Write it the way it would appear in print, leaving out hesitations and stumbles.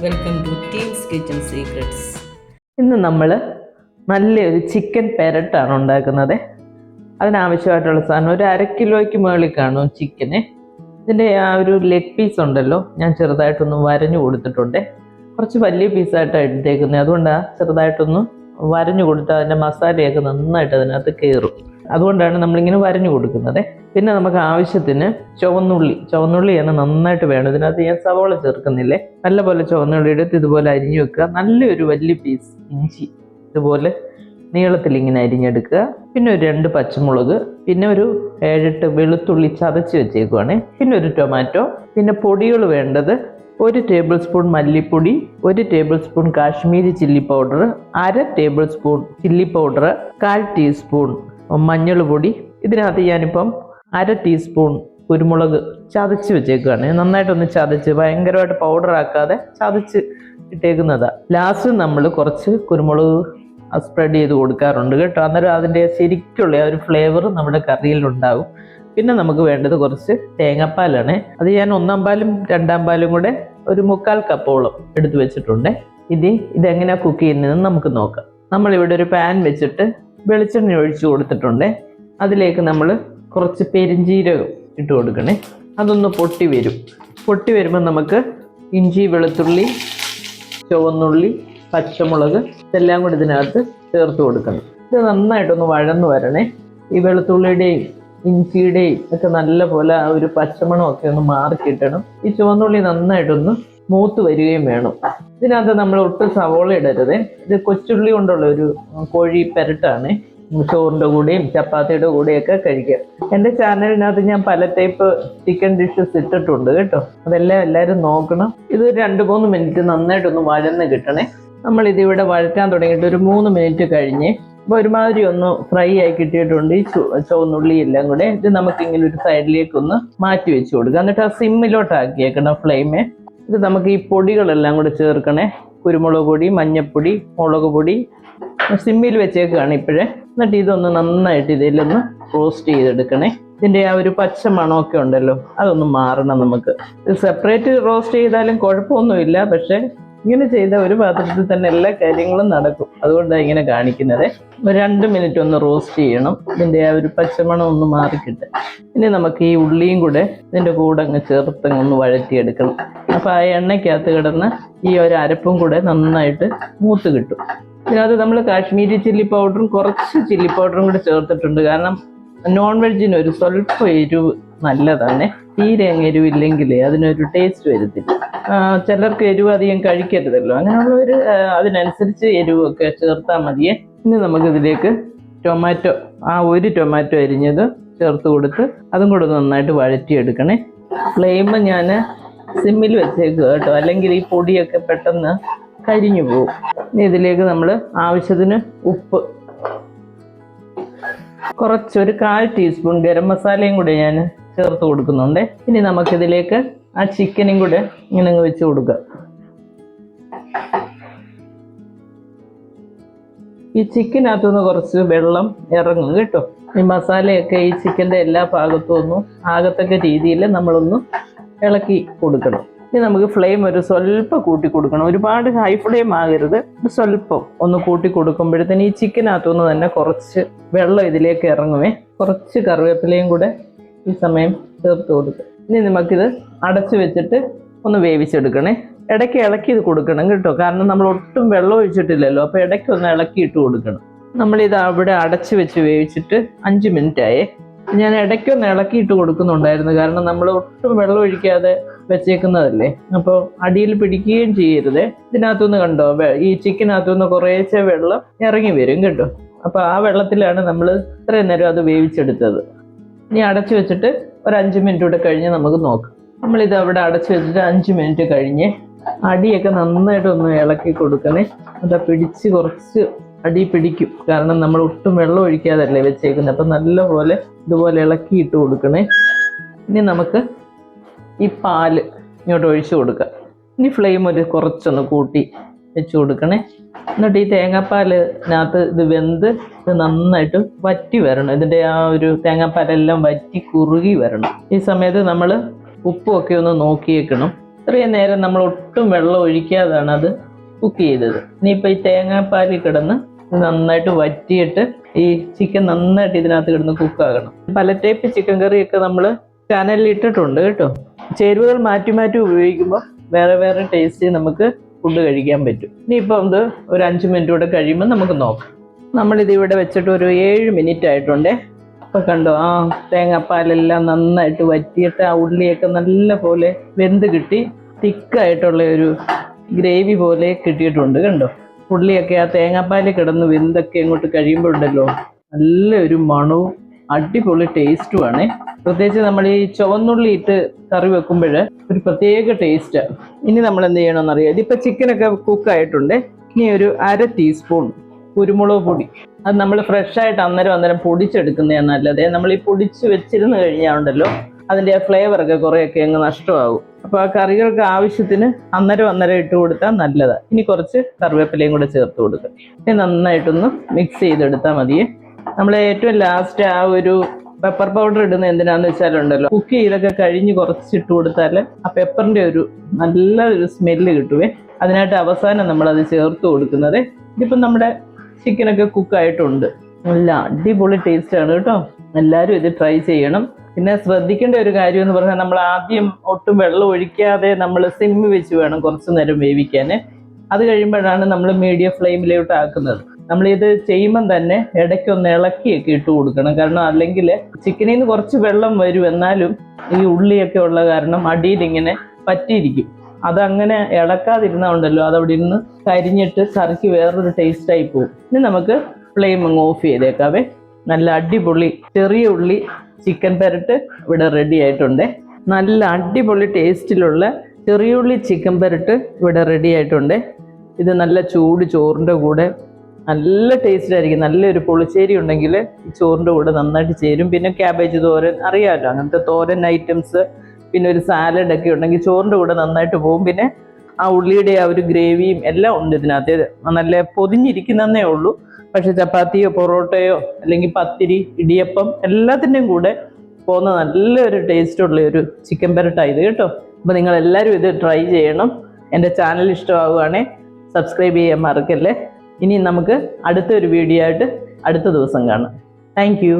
Welcome to teams kitchen secrets. ഇന്ന് നമ്മൾ നല്ലൊരു ചിക്കൻ പെരട്ടാണ് ഉണ്ടാക്കുന്നത്. അതിനാവശ്യമായിട്ടുള്ള സാധനം ഒരു 1/2 കിലോയ്ക്ക് മുകളിൽ കാണും ചിക്കന്. ഇതിൻ്റെ ആ ഒരു ലെഗ് പീസ് ഉണ്ടല്ലോ, ഞാൻ ചെറുതായിട്ടൊന്ന് വരഞ്ഞു കൊടുത്തിട്ടുണ്ട്. കുറച്ച് വലിയ പീസായിട്ടാണ് എടുത്തേക്കുന്നത്, അതുകൊണ്ടാണ് ചെറുതായിട്ടൊന്ന് വരഞ്ഞു കൊടുത്താൽ അതിൻ്റെ മസാലയൊക്കെ നന്നായിട്ട് അതിനകത്ത് കയറും. അതുകൊണ്ടാണ് നമ്മളിങ്ങനെ വരഞ്ഞു കൊടുക്കുന്നത്. പിന്നെ നമുക്ക് ആവശ്യത്തിന് ചുവന്നുള്ളിയാണ് നന്നായിട്ട് വേണം. ഇതിനകത്ത് ഞാൻ സവോള ചേർക്കുന്നില്ലേ. നല്ലപോലെ ചുവന്നുള്ളി എടുത്ത് ഇതുപോലെ അരിഞ്ഞു വെക്കുക. നല്ലൊരു വലിയ പീസ് ഇഞ്ചി ഇതുപോലെ നീളത്തിൽ ഇങ്ങനെ അരിഞ്ഞെടുക്കുക. പിന്നെ ഒരു 2 പച്ചമുളക്, പിന്നെ ഒരു 7-8 വെളുത്തുള്ളി ചതച്ച് വെച്ചേക്കുവാണ്. പിന്നെ ഒരു ടൊമാറ്റോ. പിന്നെ പൊടികൾ വേണ്ടത് 1 ടേബിൾ സ്പൂൺ മല്ലിപ്പൊടി, 1 table spoon Kashmiri chilli powder, 1/2 table spoon chilli powder, 1/4 teaspoon മഞ്ഞൾ പൊടി. ഇതിനകത്ത് ഞാനിപ്പം 1/2 ടീസ്പൂൺ കുരുമുളക് ചതച്ച് വെച്ചേക്കുകയാണ്. നന്നായിട്ടൊന്ന് ചതച്ച്, ഭയങ്കരമായിട്ട് പൗഡർ ആക്കാതെ ചതച്ച് ഇട്ടേക്കുന്നതാണ്. ലാസ്റ്റ് നമ്മൾ കുറച്ച് കുരുമുളക് സ്പ്രെഡ് ചെയ്ത് കൊടുക്കാറുണ്ട് കേട്ടോ. അന്നേരം അതിൻ്റെ ശരിക്കുള്ള ആ ഒരു ഫ്ലേവർ നമ്മുടെ കറിയിലുണ്ടാകും. പിന്നെ നമുക്ക് വേണ്ടത് കുറച്ച് തേങ്ങാപ്പാലാണ്. അത് ഞാൻ 1-ാം പാലും 2-ാം പാലും കൂടെ ഒരു 1/4 കപ്പോളം എടുത്ത് വെച്ചിട്ടുണ്ട്. ഇതെങ്ങനെയാണ് കുക്ക് ചെയ്യുന്നതെന്ന് നമുക്ക് നോക്കാം. നമ്മളിവിടെ ഒരു പാൻ വെച്ചിട്ട് വെളിച്ചെണ്ണ ഒഴിച്ച് കൊടുത്തിട്ടുണ്ട്. അതിലേക്ക് നമ്മൾ കുറച്ച് പെരിഞ്ജീരകം ഇട്ട് കൊടുക്കണേ. അതൊന്ന് പൊട്ടി വരുമ്പോൾ നമുക്ക് ഇഞ്ചി, വെളുത്തുള്ളി, ചുവന്നുള്ളി, പച്ചമുളക് ഇതെല്ലാം കൂടി ഇതിനകത്ത് ചേർത്ത് കൊടുക്കണം. ഇത് നന്നായിട്ടൊന്ന് വഴന്ന് വരണേ. ഈ വെളുത്തുള്ളിയുടെയും ഇഞ്ചിയുടെയും ഒക്കെ നല്ല പോലെ ആ ഒരു പച്ചമണമൊക്കെ ഒന്ന് മാറി കിട്ടണം. ഈ ചുവന്നുള്ളി നന്നായിട്ടൊന്ന് മൂത്ത് വരികയും വേണം. ഇതിനകത്ത് നമ്മൾ ഒട്ടും സവോള ഇടരുത്. ഇത് കൊച്ചുള്ളി കൊണ്ടുള്ള ഒരു കോഴി പെരട്ടാണ്. ചോറിൻ്റെ കൂടെയും ചപ്പാത്തിയുടെ കൂടെയൊക്കെ കഴിക്കാം. എൻ്റെ ചാനലിനകത്ത് ഞാൻ പല ടൈപ്പ് ചിക്കൻ ഡിഷസ് ഇട്ടിട്ടുണ്ട് കേട്ടോ. അതെല്ലാം എല്ലാവരും നോക്കണം. ഇത് 2-3 മിനിറ്റ് നന്നായിട്ടൊന്ന് വഴന്ന് കിട്ടണേ. നമ്മളിതിവിടെ വഴറ്റാൻ തുടങ്ങിയിട്ട് ഒരു 3 മിനിറ്റ് കഴിഞ്ഞ് അപ്പോൾ ഒരുമാതിരി ഒന്ന് ഫ്രൈ ആയി കിട്ടിയിട്ടുണ്ട്. ഈ ചുവന്നുള്ളി എല്ലാം കൂടെ ഇത് നമുക്കിങ്ങനെ ഒരു സൈഡിലേക്കൊന്ന് മാറ്റി വെച്ച് കൊടുക്കുക. എന്നിട്ട് ആ സിമ്മിലോട്ടാക്കിയേക്കണം ഫ്ലെയിമേ. ഇത് നമുക്ക് ഈ പൊടികളെല്ലാം കൂടെ ചേർക്കണേ. കുരുമുളക് പൊടി, മഞ്ഞൾപ്പൊടി, മുളക് പൊടി സിമ്മിൽ വെച്ചേക്കാണ് ഇപ്പോഴേ. എന്നിട്ട് ഇതൊന്ന് നന്നായിട്ട് ഇതിലൊന്ന് റോസ്റ്റ് ചെയ്തെടുക്കണേ. ഇതിൻ്റെ ആ ഒരു പച്ച മണമൊക്കെ ഉണ്ടല്ലോ, അതൊന്ന് മാറണം. നമുക്ക് ഇത് സെപ്പറേറ്റ് റോസ്റ്റ് ചെയ്താലും കുഴപ്പമൊന്നുമില്ല, പക്ഷേ ഇങ്ങനെ ചെയ്ത ഒരു പാത്രത്തിൽ തന്നെ എല്ലാ കാര്യങ്ങളും നടക്കും. അതുകൊണ്ടാണ് ഇങ്ങനെ കാണിക്കുന്നത്. ഒരു 2 മിനിറ്റ് ഒന്ന് റോസ്റ്റ് ചെയ്യണം. ഇതിൻ്റെ ആ ഒരു പച്ചമണം ഒന്ന് മാറിക്കിട്ട് ഇനി നമുക്ക് ഈ ഉള്ളിയും കൂടെ ഇതിൻ്റെ കൂടെ അങ്ങ് ചേർത്ത് ഒന്ന് വഴറ്റിയെടുക്കണം. അപ്പോൾ ആ എണ്ണയ്ക്കകത്ത് കിടന്ന് ഈ ഒരു അരപ്പും കൂടെ നന്നായിട്ട് മൂത്ത് കിട്ടും. ഇതിനകത്ത് നമ്മൾ കാശ്മീരി ചില്ലി പൗഡറും കുറച്ച് ചില്ലി പൗഡറും കൂടെ ചേർത്തിട്ടുണ്ട്. കാരണം നോൺ വെജിന് ഒരു സ്വല്പം എരിവ് നല്ലതാണ്. തീരെ അങ്ങ് എരിവില്ലെങ്കിൽ അതിനൊരു ടേസ്റ്റ് വരത്തില്ല. ചിലർക്ക് എരിവ് അധികം കഴിക്കരുതല്ലോ. അങ്ങനെയുള്ളവർ അതിനനുസരിച്ച് എരിവൊക്കെ ചേർത്താൽ മതിയേ. ഇനി നമുക്കിതിലേക്ക് ടൊമാറ്റോ, ആ 1 ടൊമാറ്റോ അരിഞ്ഞത് ചേർത്ത് കൊടുത്ത് അതും കൂടെ നന്നായിട്ട് വഴറ്റിയെടുക്കണേ. ഫ്ലെയിം ഞാൻ സിമ്മിൽ വെച്ചേക്കുക കേട്ടോ, അല്ലെങ്കിൽ ഈ പൊടിയൊക്കെ പെട്ടെന്ന് കരിഞ്ഞു പോകും. ഇനി ഇതിലേക്ക് നമ്മൾ ആവശ്യത്തിന് ഉപ്പ്, കുറച്ചൊരു 1/4 ടീസ്പൂൺ ഗരം മസാലയും കൂടെ ഞാൻ ചേർത്ത് കൊടുക്കുന്നുണ്ട്. ഇനി നമുക്കിതിലേക്ക് ആ ചിക്കനും കൂടെ ഇങ്ങനെ വെച്ച് കൊടുക്കുക. ഈ ചിക്കനകത്തുനിന്ന് കുറച്ച് വെള്ളം ഇറങ്ങും കേട്ടോ. ഈ മസാലയൊക്കെ ഈ ചിക്കൻ്റെ എല്ലാ ഭാഗത്തും ഒന്നും ആകത്തക്ക രീതിയിൽ നമ്മളൊന്ന് ഇളക്കി കൊടുക്കണം. ഇനി നമുക്ക് ഫ്ലെയിം ഒരു സ്വല്പം കൂട്ടി കൊടുക്കണം. ഒരുപാട് ഹൈ ഫ്ലെയിം ആകരുത്, സ്വല്പം ഒന്ന് കൂട്ടി കൊടുക്കുമ്പോഴത്തേന് ഈ ചിക്കനകത്തുനിന്ന് തന്നെ കുറച്ച് വെള്ളം ഇതിലേക്ക് ഇറങ്ങുമേ. കുറച്ച് കറിവേപ്പിലയും കൂടെ ഈ സമയം ചേർത്ത് കൊടുക്കുക. ഇനി നമുക്കിത് അടച്ചു വെച്ചിട്ട് ഒന്ന് വേവിച്ചെടുക്കണേ. ഇടയ്ക്ക് ഇളക്കി ഇത് കൊടുക്കണം കേട്ടോ, കാരണം നമ്മൾ ഒട്ടും വെള്ളം ഒഴിച്ചിട്ടില്ലല്ലോ. അപ്പോൾ ഇടയ്ക്കൊന്ന് ഇളക്കിയിട്ട് കൊടുക്കണം. നമ്മളിത് അവിടെ അടച്ചു വെച്ച് വേവിച്ചിട്ട് 5 മിനിറ്റ് ആയേ. ഞാൻ ഇടയ്ക്കൊന്ന് ഇളക്കിയിട്ട് കൊടുക്കുന്നുണ്ടായിരുന്നു, കാരണം നമ്മൾ ഒട്ടും വെള്ളം ഒഴിക്കാതെ വെച്ചേക്കുന്നതല്ലേ. അപ്പോൾ അടിയിൽ പിടിക്കുകയും ചെയ്യരുത്. ഇതിനകത്തുനിന്ന് കണ്ടോ, ഈ ചിക്കനകത്തുനിന്ന് കുറേശ്ശെ വെള്ളം ഇറങ്ങി വരും കേട്ടോ. അപ്പോൾ ആ വെള്ളത്തിലാണ് നമ്മൾ ഇത്രയും നേരം അത് വേവിച്ചെടുത്തത്. ഇനി അടച്ചു വെച്ചിട്ട് ഒരു 5 മിനിറ്റ് കൂടെ കഴിഞ്ഞ് നമുക്ക് നോക്കാം. നമ്മളിത് അവിടെ അടച്ചു വെച്ചിട്ട് 5 മിനിറ്റ് കഴിഞ്ഞ് അടിയൊക്കെ നന്നായിട്ടൊന്ന് ഇളക്കി കൊടുക്കണേ. അത് പിടിച്ച് കുറച്ച് അടി പിടിക്കും, കാരണം നമ്മൾ ഒട്ടും വെള്ളം ഒഴിക്കാതല്ലേ വെച്ചേക്കുന്നത്. അപ്പം നല്ലപോലെ ഇതുപോലെ ഇളക്കിയിട്ട് കൊടുക്കണേ. ഇനി നമുക്ക് ഈ പാല് ഇങ്ങോട്ട് ഒഴിച്ചു കൊടുക്കാം. ഇനി ഫ്ലെയിം ഒരു കുറച്ചൊന്ന് കൂട്ടി വെച്ച് കൊടുക്കണേ. എന്നിട്ട് ഈ തേങ്ങാപ്പാലിനകത്ത് ഇത് വെന്ത് ഇത് നന്നായിട്ട് വറ്റി വരണം. ഇതിൻ്റെ ആ ഒരു തേങ്ങാപ്പാലെല്ലാം വറ്റി കുറുകി വരണം. ഈ സമയത്ത് നമ്മൾ ഉപ്പുമൊക്കെ ഒന്ന് നോക്കിയേക്കണം. ഇത്രയും നേരം നമ്മൾ ഒട്ടും വെള്ളം ഒഴിക്കാതാണ് അത് കുക്ക് ചെയ്തത്. ഇനിയിപ്പോൾ ഈ തേങ്ങാപ്പാലിൽ കിടന്ന് നന്നായിട്ട് വറ്റിയിട്ട് ഈ ചിക്കൻ നന്നായിട്ട് ഇതിനകത്ത് കിടന്ന് കുക്കാകണം. പല ടൈപ്പ് ചിക്കൻ കറിയൊക്കെ നമ്മൾ ചാനലിൽ ഇട്ടിട്ടുണ്ട് കേട്ടോ. ചേരുവകൾ മാറ്റി മാറ്റി ഉപയോഗിക്കുമ്പോൾ വേറെ വേറെ ടേസ്റ്റ് നമുക്ക് ഫുഡ് കഴിക്കാൻ പറ്റും. ഇനിയിപ്പോൾ ഇത് ഒരു 5 മിനിറ്റ് കൂടെ കഴിയുമ്പോൾ നമുക്ക് നോക്കാം. നമ്മളിത് ഇവിടെ വെച്ചിട്ട് ഒരു 7 മിനിറ്റ് ആയിട്ടുണ്ടേ. അപ്പോൾ കണ്ടോ, ആ തേങ്ങാപ്പാലെല്ലാം നന്നായിട്ട് വറ്റിയിട്ട് ആ ഉള്ളിയൊക്കെ നല്ല പോലെ വെന്ത് കിട്ടി തിക്കായിട്ടുള്ള ഒരു ഗ്രേവി പോലെ കിട്ടിയിട്ടുണ്ട്. കണ്ടോ, ഉള്ളിയൊക്കെ ആ തേങ്ങാപ്പാലിൽ കിടന്ന് വെന്തൊക്കെ അങ്ങോട്ട് കഴിയുമ്പോഴുണ്ടല്ലോ നല്ലൊരു മണവും അടിപൊളി ടേസ്റ്റുമാണ്. പ്രത്യേകിച്ച് നമ്മൾ ഈ ചുവന്നുള്ളി ഇട്ട് കറി വെക്കുമ്പോൾ ഒരു പ്രത്യേക ടേസ്റ്റാണ്. ഇനി നമ്മൾ എന്ത് ചെയ്യണമെന്നറിയാം, ഇതിപ്പോൾ ചിക്കനൊക്കെ കുക്കായിട്ടുണ്ട്. ഇനി ഒരു 1/2 ടീസ്പൂൺ കുരുമുളക് പൊടി, അത് നമ്മൾ ഫ്രഷായിട്ട് അന്നേരം പൊടിച്ചെടുക്കുന്നതാണ് നല്ലത്. നമ്മൾ ഈ പൊടിച്ച് വെച്ചിരുന്ന് കഴിഞ്ഞാൽ ഉണ്ടല്ലോ അതിൻ്റെ ആ ഫ്ലേവറൊക്കെ കുറേയൊക്കെ അങ്ങ് നഷ്ടമാകും. അപ്പോൾ ആ കറികൾക്ക് ആവശ്യത്തിന് അന്നേരം ഇട്ട് കൊടുത്താൽ നല്ലതാണ്. ഇനി കുറച്ച് കറിവേപ്പിലയും കൂടെ ചേർത്ത് കൊടുക്കുക. ഇനി നന്നായിട്ടൊന്ന് മിക്സ് ചെയ്തെടുത്താൽ മതിയേ. നമ്മൾ ഏറ്റവും ലാസ്റ്റ് ആ ഒരു പെപ്പർ പൗഡർ ഇടുന്ന എന്തിനാന്ന് വെച്ചാലുണ്ടല്ലോ, കുക്ക് ചെയ്തൊക്കെ കഴിഞ്ഞ് കുറച്ചിട്ട് കൊടുത്താൽ ആ പെപ്പറിൻ്റെ ഒരു നല്ല ഒരു സ്മെല്ല് കിട്ടുവേ. അതിനായിട്ട് അവസാനം നമ്മളത് ചേർത്ത് കൊടുക്കുന്നത്. ഇതിപ്പം നമ്മുടെ ചിക്കനൊക്കെ കുക്കായിട്ടുണ്ട്. നല്ല അടിപൊളി ടേസ്റ്റാണ് കേട്ടോ. എല്ലാവരും ഇത് ട്രൈ ചെയ്യണം. പിന്നെ ശ്രദ്ധിക്കേണ്ട ഒരു കാര്യം എന്ന് പറഞ്ഞാൽ, നമ്മൾ ആദ്യം ഒട്ടും വെള്ളം ഒഴിക്കാതെ നമ്മൾ സിമ്മ് വെച്ച് വേണം കുറച്ച് നേരം വേവിക്കാൻ. അത് കഴിയുമ്പോഴാണ് നമ്മൾ മീഡിയം ഫ്ലെയിമിലോട്ട് ആക്കുന്നത്. നമ്മളിത് ചെയ്യുമ്പം തന്നെ ഇടയ്ക്കൊന്ന് ഇളക്കിയൊക്കെ ഇട്ട് കൊടുക്കണം. കാരണം അല്ലെങ്കിൽ ചിക്കനിൽ നിന്ന് കുറച്ച് വെള്ളം വരും, എന്നാലും ഈ ഉള്ളിയൊക്കെ ഉള്ള കാരണം അടിയിലിങ്ങനെ പറ്റിയിരിക്കും. അതങ്ങനെ ഇളക്കാതിരുന്നുണ്ടല്ലോ അതവിടെ ഇരുന്ന് കരിഞ്ഞിട്ട് കറിക്ക് വേറൊരു ടേസ്റ്റായി പോകും. ഇനി നമുക്ക് ഫ്ലെയിം അങ്ങ് ഓഫ് ചെയ്തേക്കാവേ. നല്ല അടിപൊളി ചെറിയ ഉള്ളി ചിക്കൻ പെരട്ട് ഇവിടെ റെഡി ആയിട്ടുണ്ട്. നല്ല അടിപൊളി ടേസ്റ്റിലുള്ള ചെറിയുള്ളി ചിക്കൻ പെരട്ട് ഇവിടെ റെഡി ആയിട്ടുണ്ട്. ഇത് നല്ല ചൂട് ചോറിൻ്റെ കൂടെ നല്ല ടേസ്റ്റ് ആയിരിക്കും. നല്ലൊരു പുളിശ്ശേരി ഉണ്ടെങ്കിൽ ഈ ചോറിൻ്റെ കൂടെ നന്നായിട്ട് ചേരും. പിന്നെ ക്യാബേജ് തോരൻ അറിയാമല്ലോ, അങ്ങനത്തെ തോരൻ ഐറ്റംസ്, പിന്നെ ഒരു സാലഡൊക്കെ ഉണ്ടെങ്കിൽ ചോറിൻ്റെ കൂടെ നന്നായിട്ട് പോകും. പിന്നെ ആ ഉള്ളിയുടെ ആ ഒരു ഗ്രേവിയും എല്ലാം ഉണ്ട് ഇതിനകത്ത്. നല്ല പൊതിഞ്ഞിരിക്കുന്നതേ ഉള്ളൂ. പക്ഷെ ചപ്പാത്തിയോ പൊറോട്ടയോ അല്ലെങ്കിൽ പത്തിരി, ഇടിയപ്പം എല്ലാത്തിൻ്റെയും കൂടെ പോകുന്ന നല്ലൊരു ടേസ്റ്റുള്ള ഒരു ചിക്കൻ പെരട്ടായത് കേട്ടോ. അപ്പോൾ നിങ്ങളെല്ലാവരും ഇത് ട്രൈ ചെയ്യണം. എൻ്റെ ചാനൽ ഇഷ്ടമാവുകയാണെങ്കിൽ സബ്സ്ക്രൈബ് ചെയ്യാൻ മറക്കല്ലേ. ഇനി നമുക്ക് അടുത്തൊരു വീഡിയോ ആയിട്ട് അടുത്ത ദിവസം കാണാം. Thank you.